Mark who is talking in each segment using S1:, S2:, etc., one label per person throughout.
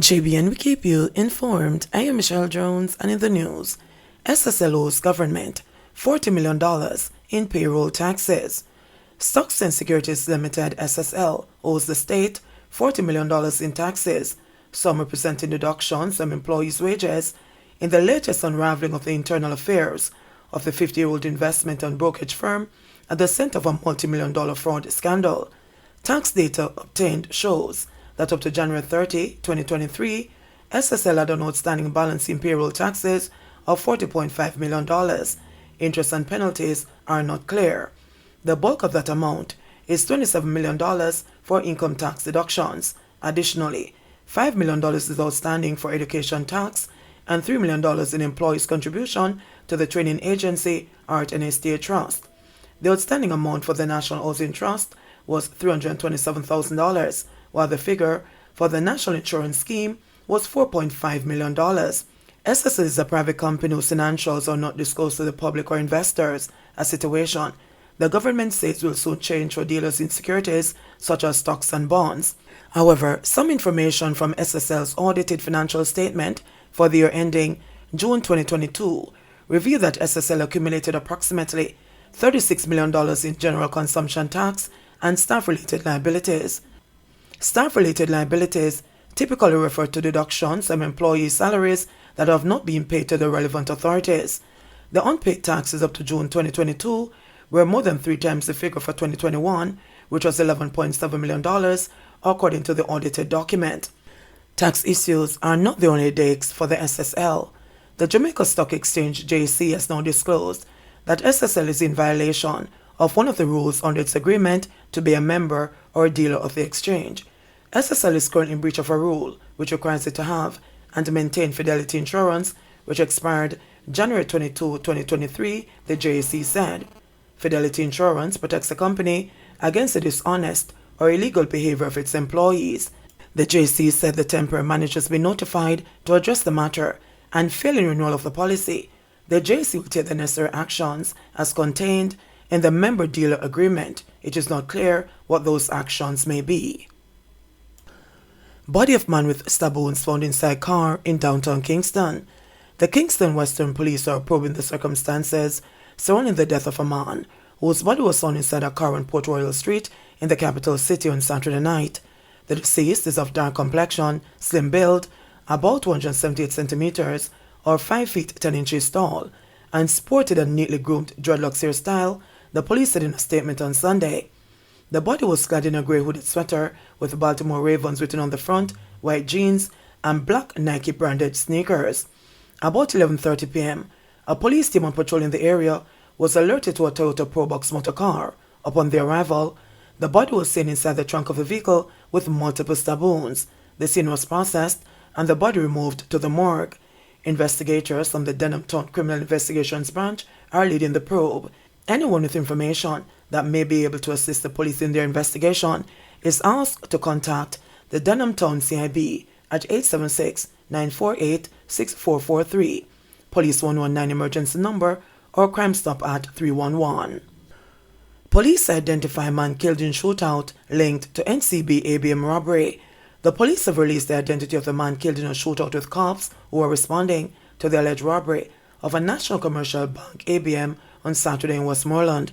S1: JBN, we keep you informed. I am Michelle Jones, and in the news, SSL owes government $40 million in payroll taxes. Stocks and Securities Limited SSL owes the state $40 million in taxes, some representing deductions from employees' wages, in the latest unraveling of the internal affairs of the 50-year-old investment and brokerage firm at the center of a multi-million-dollar fraud scandal. Tax data obtained shows that up to January 30, 2023, SSL had an outstanding balance in payroll taxes of $40.5 million. Interest and penalties are not clear. The bulk of that amount is $27 million for income tax deductions. Additionally, $5 million is outstanding for education tax and $3 million in employees' contribution to the training agency, Art and Estate Trust. The outstanding amount for the National Housing Trust was $327,000, while the figure for the National Insurance Scheme was $4.5 million. SSL is a private company whose financials are not disclosed to the public or investors, a situation the government says will soon change for dealers in securities such as stocks and bonds. However, some information from SSL's audited financial statement for the year ending June 2022 revealed that SSL accumulated approximately $36 million in general consumption tax and staff-related liabilities. Staff-related liabilities typically refer to deductions from employee salaries that have not been paid to the relevant authorities. The unpaid taxes up to June 2022 were more than 3 times the figure for 2021, which was $11.7 million, according to the audited document. Tax issues are not the only headaches for the SSL. The Jamaica Stock Exchange JC has now disclosed that SSL is in violation of one of the rules under its agreement to be a member or a dealer of the exchange. SSL is currently in breach of a rule which requires it to have and to maintain fidelity insurance, which expired January 22, 2023, the JC said. Fidelity insurance protects the company against the dishonest or illegal behavior of its employees. The JC said the temporary manager has been notified to address the matter, and failing renewal of the policy, the JC will take the necessary actions as contained in the member-dealer agreement. It is not clear what those actions may be. Body of man with stab wounds found inside car in downtown Kingston. The Kingston Western Police are probing the circumstances surrounding the death of a man whose body was found inside a car on Port Royal Street in the capital city on Saturday night. The deceased is of dark complexion, slim build, about 278 centimeters or 5 feet 10 inches tall, and sported a neatly groomed dreadlocks hairstyle, the police said in a statement on Sunday. The body was clad in a grey hooded sweater with Baltimore Ravens written on the front, white jeans, and black Nike branded sneakers. About 11:30 p.m., a police team on patrol in the area was alerted to a Toyota Probox motor car. Upon their arrival, the body was seen inside the trunk of the vehicle with multiple stab wounds. The scene was processed and the body removed to the morgue. Investigators from the Denham Town Criminal Investigations Branch are leading the probe. Anyone with information that may be able to assist the police in their investigation is asked to contact the Denham Town CIB at 876-948-6443, Police 119 emergency number, or Crime Stop at 311. Police identify man killed in shootout linked to NCB ABM robbery. The police have released the identity of the man killed in a shootout with cops who were responding to the alleged robbery of a National Commercial Bank ABM on Saturday in Westmoreland.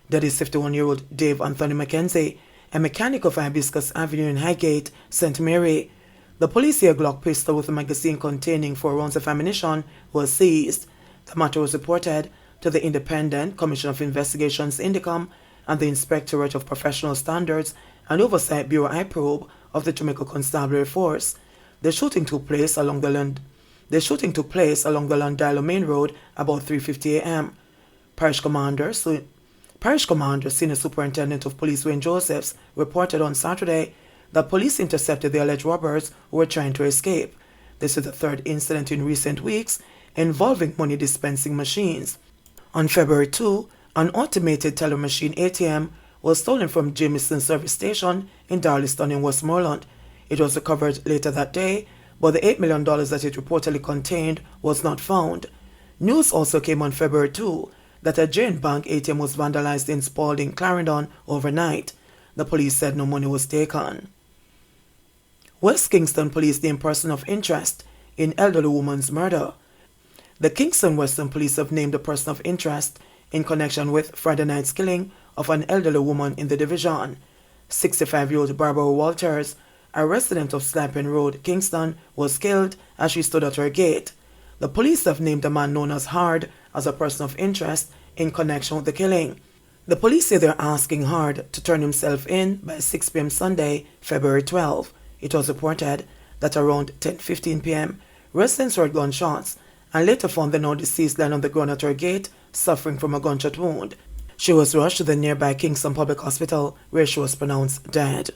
S1: That is 51-year-old Dave Anthony McKenzie, a mechanic of Hibiscus Avenue in Highgate, St. Mary. The police say a Glock pistol with a magazine containing 4 rounds of ammunition was seized. The matter was reported to the Independent Commission of Investigations Indicom and the Inspectorate of Professional Standards and Oversight Bureau IPROBE of the Jamaica Constabulary Force. The shooting took place along the Londilo Main Road about 3:50 a.m. Parish Commander, Senior Superintendent of Police Wayne Josephs, reported on Saturday that police intercepted the alleged robbers who were trying to escape. This is the 3rd incident in recent weeks involving money dispensing machines. On February 2, an automated teller machine ATM was stolen from Jameson Service Station in Darlington in Westmoreland. It was recovered later that day, but the $8 million that it reportedly contained was not found. News also came on February 2 that a Jane Bank ATM was vandalized in Spalding, Clarendon overnight. The police said no money was taken. West Kingston police named person of interest in elderly woman's murder. The Kingston Western Police have named a person of interest in connection with Friday night's killing of an elderly woman in the division. 65-year-old Barbara Walters, a resident of Slapping Road, Kingston, was killed as she stood at her gate. The police have named a man known as Hard as a person of interest in connection with the killing. The police say they're asking Hard to turn himself in by 6 p.m. Sunday, February 12. It was reported that around 10:15 p.m., residents heard gunshots and later found the now deceased lying on the ground at her gate, suffering from a gunshot wound. She was rushed to the nearby Kingston Public Hospital, where she was pronounced dead.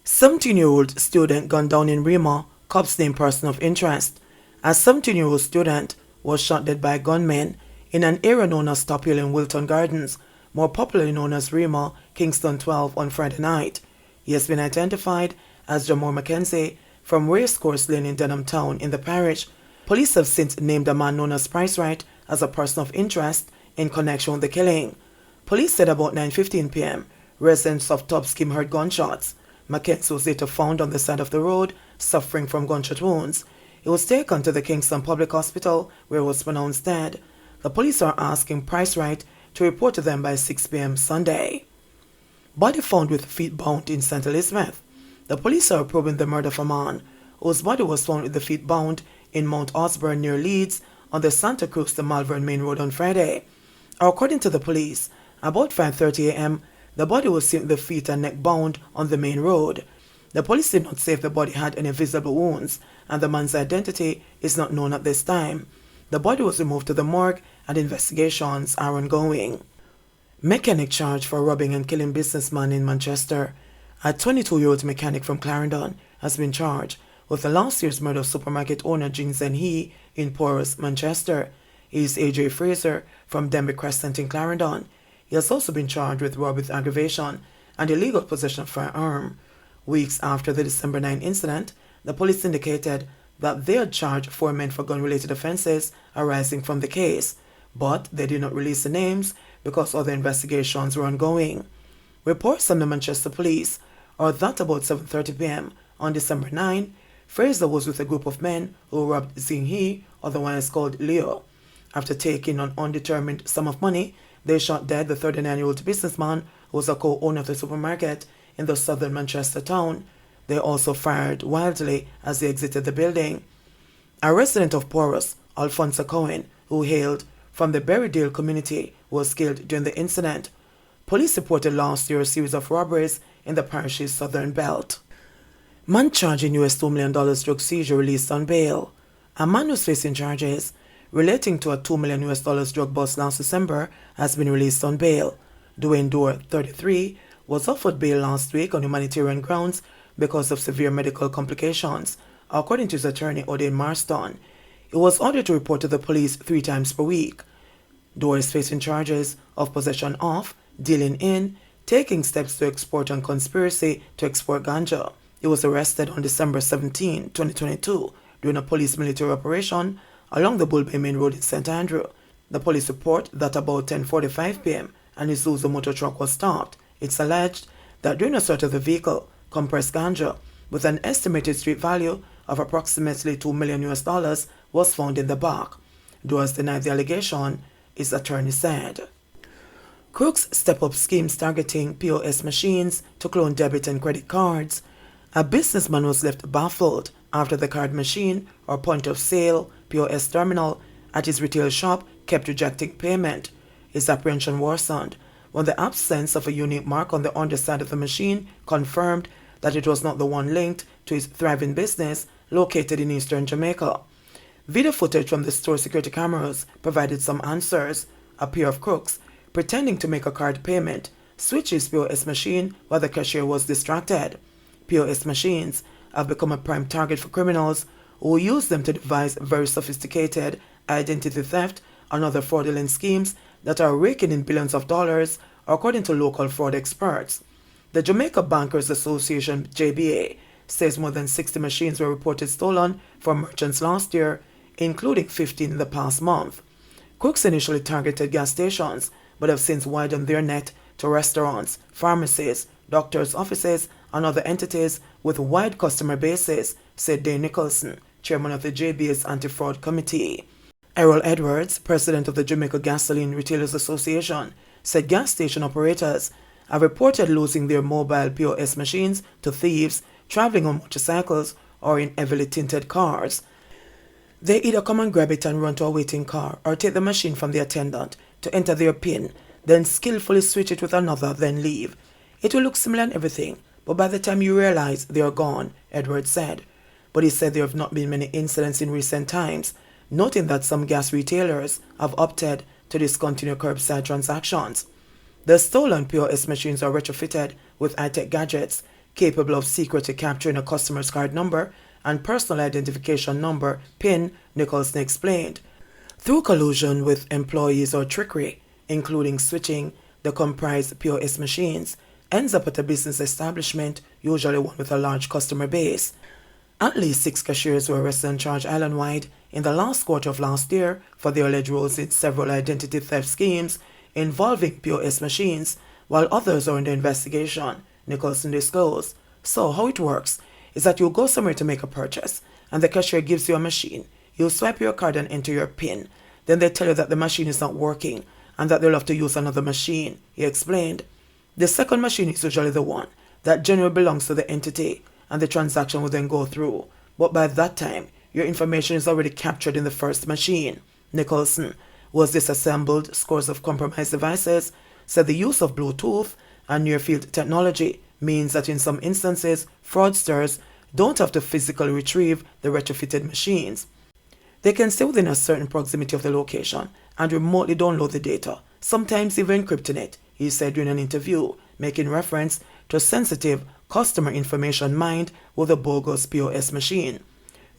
S1: 17-year-old student gunned down in Rema, cops named person of interest. A 17-year-old student was shot dead by gunmen in an area known as Top Hill in Wilton Gardens, more popularly known as Rema, Kingston 12, on Friday night. He has been identified as Jamore Mackenzie from Racecourse Lane in Denham Town in the parish. Police have since named a man known as Price Wright as a person of interest in connection with the killing. Police said about 9:15 p.m., residents of Top Skim heard gunshots. Mackenzie was later found on the side of the road, suffering from gunshot wounds. He was taken to the Kingston Public Hospital, where he was pronounced dead. The police are asking Price Wright to report to them by 6 p.m. Sunday. Body found with feet bound in St. Elizabeth. The police are probing the murder of a man whose body was found with the feet bound in Mount Osborne near Leeds on the Santa Cruz to Malvern Main Road on Friday. According to the police, about 5:30 a.m., the body was seen with the feet and neck bound on the main road. The police did not say if the body had any visible wounds, and the man's identity is not known at this time. The body was removed to the morgue and investigations are ongoing. Mechanic charged for robbing and killing businessman in Manchester. A 22-year-old mechanic from Clarendon has been charged with the last year's murder of supermarket owner Jinsen He in Porus, Manchester. He is AJ Fraser from Denby Crescent in Clarendon. He has also been charged with robbery with aggravation and illegal possession of firearm. Weeks after the December 9 incident, the police indicated that they had charged 4 men for gun-related offences arising from the case, but they did not release the names because other investigations were ongoing. Reports from the Manchester police are that about 7:30 p.m. on December 9, Fraser was with a group of men who robbed Zinghe, otherwise called Leo. After taking an undetermined sum of money, they shot dead the 39-year-old businessman who was a co-owner of the supermarket in the southern Manchester town. They also fired wildly as they exited the building. A resident of Porus, Alfonso Cohen, who hailed from the Berrydale community, was killed during the incident. Police reported last year a series of robberies in the parish's southern belt. Man charged in $2 million drug seizure released on bail. A man who's facing charges relating to a $2 million drug bust last December has been released on bail. Dwayne Dorr, 33, was offered bail last week on humanitarian grounds because of severe medical complications, according to his attorney Odin Marston. He was ordered to report to the police 3 times per week. Dorr is facing charges of possession of, dealing in, taking steps to export and conspiracy to export ganja. He was arrested on December 17, 2022, during a police military operation along the Bull Bay Main Road in St. Andrew. The police report that about 10:45 p.m. an Isuzu motor truck was stopped. It's alleged that during a search of the vehicle, compressed ganja with an estimated street value of approximately $2 million was found in the back. Dorr denied the allegation, his attorney said. Crooks step up schemes targeting POS machines to clone debit and credit cards. A businessman was left baffled after the card machine or point of sale POS terminal at his retail shop kept rejecting payment. His apprehension worsened when the absence of a unique mark on the underside of the machine confirmed that it was not the one linked to his thriving business located in eastern Jamaica. Video footage from the store security cameras provided some answers. A pair of crooks, pretending to make a card payment, switched his POS machine while the cashier was distracted. POS machines have become a prime target for criminals who use them to devise very sophisticated identity theft and other fraudulent schemes that are raking in billions of dollars, according to local fraud experts. The Jamaica Bankers Association, JBA, says more than 60 machines were reported stolen from merchants last year, including 15 in the past month. Crooks initially targeted gas stations, but have since widened their net to restaurants, pharmacies, doctors' offices, on other entities with wide customer bases, said Dane Nicholson, chairman of the JB's Anti-Fraud Committee. Errol Edwards, president of the Jamaica Gasoline Retailers Association, said gas station operators have reported losing their mobile POS machines to thieves traveling on motorcycles or in heavily tinted cars. They either come and grab it and run to a waiting car or take the machine from the attendant to enter their PIN, then skillfully switch it with another, then leave. It will look similar in everything, but by the time you realize they are gone, Edwards said. But he said there have not been many incidents in recent times, noting that some gas retailers have opted to discontinue curbside transactions. The stolen POS machines are retrofitted with high-tech gadgets capable of secretly capturing a customer's card number and personal identification number, PIN, Nicholson explained. Through collusion with employees or trickery, including switching the comprised POS machines, ends up at a business establishment, usually one with a large customer base. At least 6 cashiers were arrested and charged island-wide in the last quarter of last year for their alleged roles in several identity theft schemes involving POS machines, while others are under investigation, Nicholson disclosed. So how it works is that you go somewhere to make a purchase, and the cashier gives you a machine. You swipe your card and enter your PIN. Then they tell you that the machine is not working and that they'll have to use another machine, he explained. The second machine is usually the one that generally belongs to the entity, and the transaction will then go through. But by that time, your information is already captured in the first machine. Nicholson, who has disassembled scores of compromised devices, said the use of Bluetooth and near-field technology means that in some instances, fraudsters don't have to physically retrieve the retrofitted machines. They can stay within a certain proximity of the location and remotely download the data, sometimes even encrypting it, he said during an interview, making reference to sensitive customer information mined with a bogus POS machine.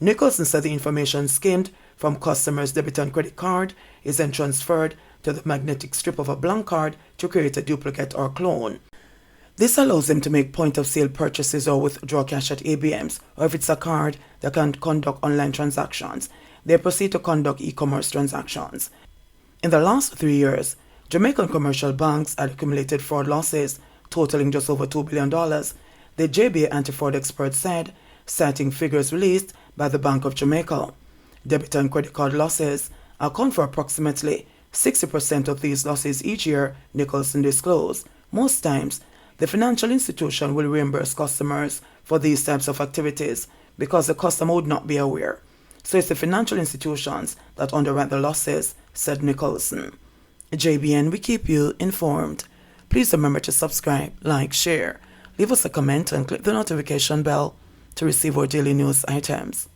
S1: Nicholson said the information skimmed from customers' debit and credit card is then transferred to the magnetic strip of a blank card to create a duplicate or clone. This allows them to make point-of-sale purchases or withdraw cash at ABMs, or if it's a card that can conduct online transactions, they proceed to conduct e-commerce transactions. In the last 3 years, Jamaican commercial banks had accumulated fraud losses totaling just over $2 billion, the JBA anti-fraud expert said, citing figures released by the Bank of Jamaica. Debit and credit card losses account for approximately 60% of these losses each year, Nicholson disclosed. Most times, the financial institution will reimburse customers for these types of activities because the customer would not be aware. So it's the financial institutions that underwrite the losses, said Nicholson. JBN, we keep you informed. Please remember to subscribe, like, share, leave us a comment and click the notification bell to receive our daily news items.